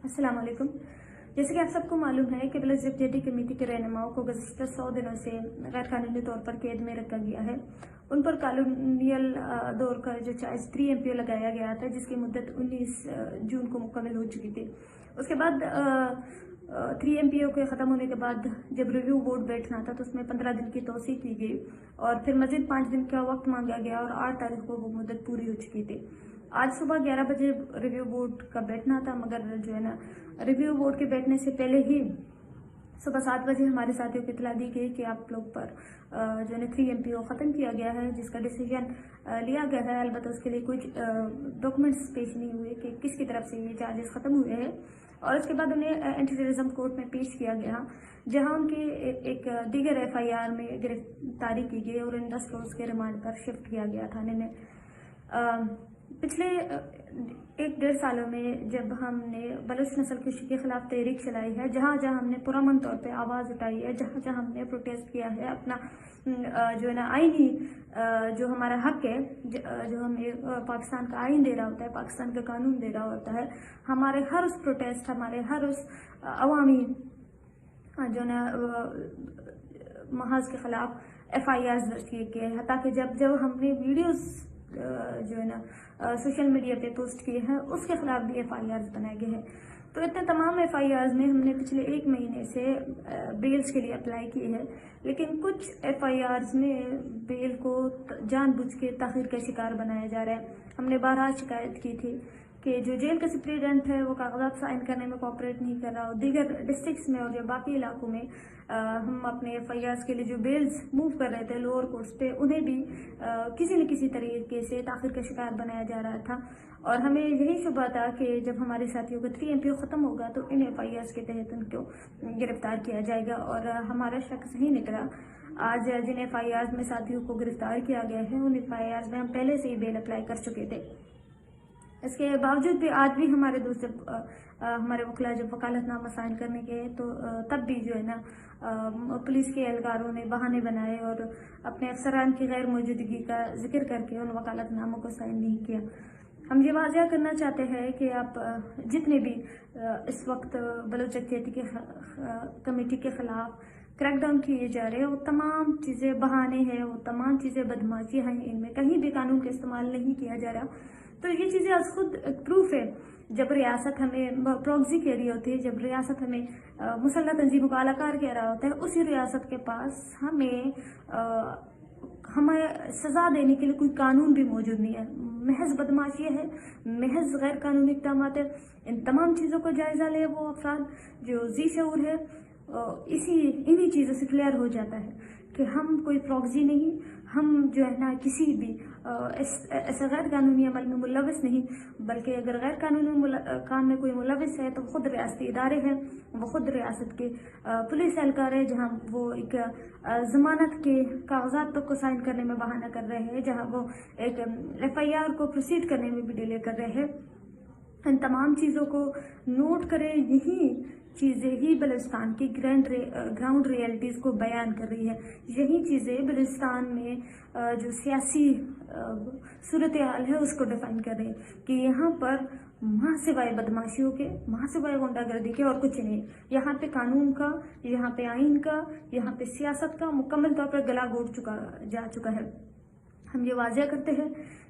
अस्सलाम वालेकुम। जैसे कि आप सबको मालूम है कि बलोच यकजहती कमेटी के रहनुमाओं को गुज़िश्ता 100 दिनों से गैर कानूनी तौर पर कैद में रखा गया है। उन पर कॉलोनियल दौर का जो चार्ज 3 MPO लगाया गया था, जिसकी मुद्दत 19 जून को मुकम्मल हो चुकी थी। उसके बाद 3 MPO के ख़त्म होने के बाद जब रिव्यू बोर्ड बैठना था तो उसमें 15 दिन की तोसी की गई और फिर मज़ीद 5 दिन का वक्त मांगा गया और 8 तारीख को वो मुद्दत पूरी हो चुकी थी। आज सुबह 11 बजे रिव्यू बोर्ड का बैठना था, मगर जो है ना रिव्यू बोर्ड के बैठने से पहले ही सुबह 7 बजे हमारे साथियों को इतला दी गई कि आप लोग पर जो है 3 MPO ख़त्म किया गया है, जिसका डिसीजन लिया गया है। अलबत्ता उसके लिए कुछ डॉक्यूमेंट्स पेश नहीं हुए कि किसकी तरफ से ये चार्जेस ख़त्म हुए हैं। और उसके बाद उन्हें एंटी टेररिज्म कोर्ट में पेश किया गया, जहां उनकी एक दीगर FIR में गिरफ्तारी की गई और इन 10 रोज़ के रिमांड पर शिफ्ट किया गया थाने में। पिछले 1-1.5 सालों में जब हमने बलोच नस्ल कुशी के खिलाफ तहरीक चलाई है, जहाँ जहाँ हमने पुरअमन तौर पे आवाज़ उठाई है, जहाँ जहाँ हमने प्रोटेस्ट किया है, अपना जो है ना आईनी जो हमारा हक है, जो हमें पाकिस्तान का आइन दे रहा होता है, पाकिस्तान का कानून दे रहा होता है, हमारे हर उस प्रोटेस्ट, हमारे हर उस अवामी जो है ना महाज के खिलाफ FIRs दर्ज किए गए हैं। ताकि जब जब हमने वीडियोस जो है ना सोशल मीडिया पे पोस्ट किए हैं, उसके खिलाफ भी FIRs बनाए गए हैं। तो इतने तमाम FIRs में हमने पिछले 1 महीने से बेल्स के लिए अप्लाई किए हैं, लेकिन कुछ FIRs में बेल को जानबूझ के ताख़ीर का शिकार बनाया जा रहा है। हमने 12 शिकायत की थी कि जो जेल का सुप्रीडेंट है वो कागजात साइन करने में कोऑपरेट नहीं कर रहा, और दीगर डिस्ट्रिक्ट्स में और जो बाकी इलाकों में हम अपने FIRs के लिए जो बेल्स मूव कर रहे थे लोअर कोर्ट्स पे, उन्हें भी किसी न किसी तरीके से ताख़ीर का शिकार बनाया जा रहा था। और हमें यही शुबा था कि जब हमारे साथियों का 3 MPO ख़त्म होगा तो इन FIRs के तहत उनको गिरफ्तार किया जाएगा, और हमारा शक सही निकला। आज जिन FIRs में साथियों को गिरफ्तार किया गया है, उन FIRs में हम पहले से ही बेल अप्लाई कर चुके थे। इसके बावजूद भी आज भी हमारे दोस्त जब हमारे वकील जब वकालतनामा साइन करने गए तो तब भी जो है ना पुलिस के एहलकारों ने बहाने बनाए और अपने अफसरान की गैर मौजूदगी का जिक्र करके उन वकालतनामों को साइन नहीं किया। हम ये वाज़ह करना चाहते हैं कि आप जितने भी इस वक्त बलोच यकजहती कमेटी के खिलाफ क्रैकडाउन किए जा रहे हैं, वो तमाम चीज़ें बहाने हैं, वो तमाम चीज़ें बदमाशी हैं, इनमें कहीं भी कानून का इस्तेमाल नहीं किया जा रहा। तो ये चीज़ें आज खुद प्रूफ है। जब रियासत हमें प्रॉक्सी कह रही होती है, जब रियासत हमें मुसल्लह तंजीमों का अलाकार कह रहा होता है, उसी रियासत के पास हमें सज़ा देने के लिए कोई कानून भी मौजूद नहीं है। महज बदमाशी है, महज गैर कानूनी इक़दाम है। इन तमाम चीज़ों का जायज़ा ले वो अफराद जो जी शऊर है, इन्हीं चीज़ों से क्लियर हो जाता है कि हम कोई प्रॉक्सी नहीं, हम जो है ना किसी भी ऐसा गैर कानूनी अमल में मुलविस नहीं, बल्कि अगर गैर कानूनी काम में कोई मुलविस है तो खुद रियासती इदारे हैं, वो खुद रियासत के पुलिस एहलकार है, जहाँ वो एक ज़मानत के कागजात तक को साइन करने में बहाना कर रहे हैं, जहाँ वो एक FIR को प्रोसीड करने में भी डिले कर रहे हैं। इन तमाम चीज़ों को नोट करें, यही चीज़ें ही बलूचिस्तान की ग्राउंड रियलिटीज़ को बयान कर रही है। यही चीज़ें बलूचिस्तान में जो सियासी सूरत हाल है उसको डिफाइन कर रही है कि यहाँ पर वहाँ सिवाय बदमाशियों के, वहाँ सिवाय गुंडागर्दी के और कुछ नहीं। यहाँ पे कानून का, यहाँ पे आइन का, यहाँ पे सियासत का मुकम्मल तौर पर गला घोट जा चुका है। हम ये वाज़ह करते हैं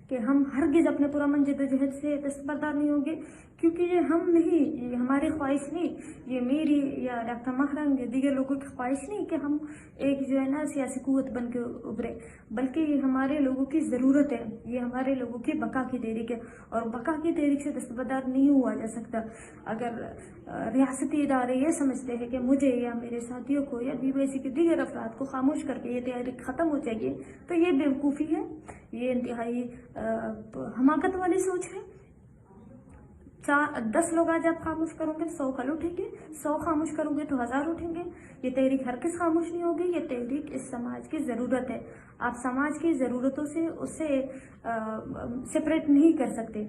कि हम हरगिज़ अपने पुरअमन जद्दोजहद से दस्तबरदार नहीं होंगे, क्योंकि ये हम नहीं, ये हमारी ख्वाहिश नहीं, ये मेरी या डॉक्टर महरंग या दीगर लोगों की ख्वाहिश नहीं कि हम एक जो है ना सियासी कुव्वत बन के उभरे, बल्कि ये हमारे लोगों की ज़रूरत है, ये हमारे लोगों की बका की तहरीक है, और बका की तहरीक से दस्तबरदार नहीं हुआ जा सकता। अगर रियासती इदारे ये समझते हैं कि मुझे या मेरे साथियों को या BYC के दीगर अफराद को खामोश करके ये तहरीक ख़त्म हो जाएगी, तो ये बेवकूफ़ी है, ये इंतहाई हमाकत वाली सोच है। 10 लोग आज आप खामोश करोगे 100 कल उठेंगे, 100 खामोश करोगे तो 1000 उठेंगे। ये तहरीक हर किस खामोश नहीं होगी, ये तहरीक इस समाज की ज़रूरत है। आप समाज की ज़रूरतों से उससे सेपरेट नहीं कर सकते।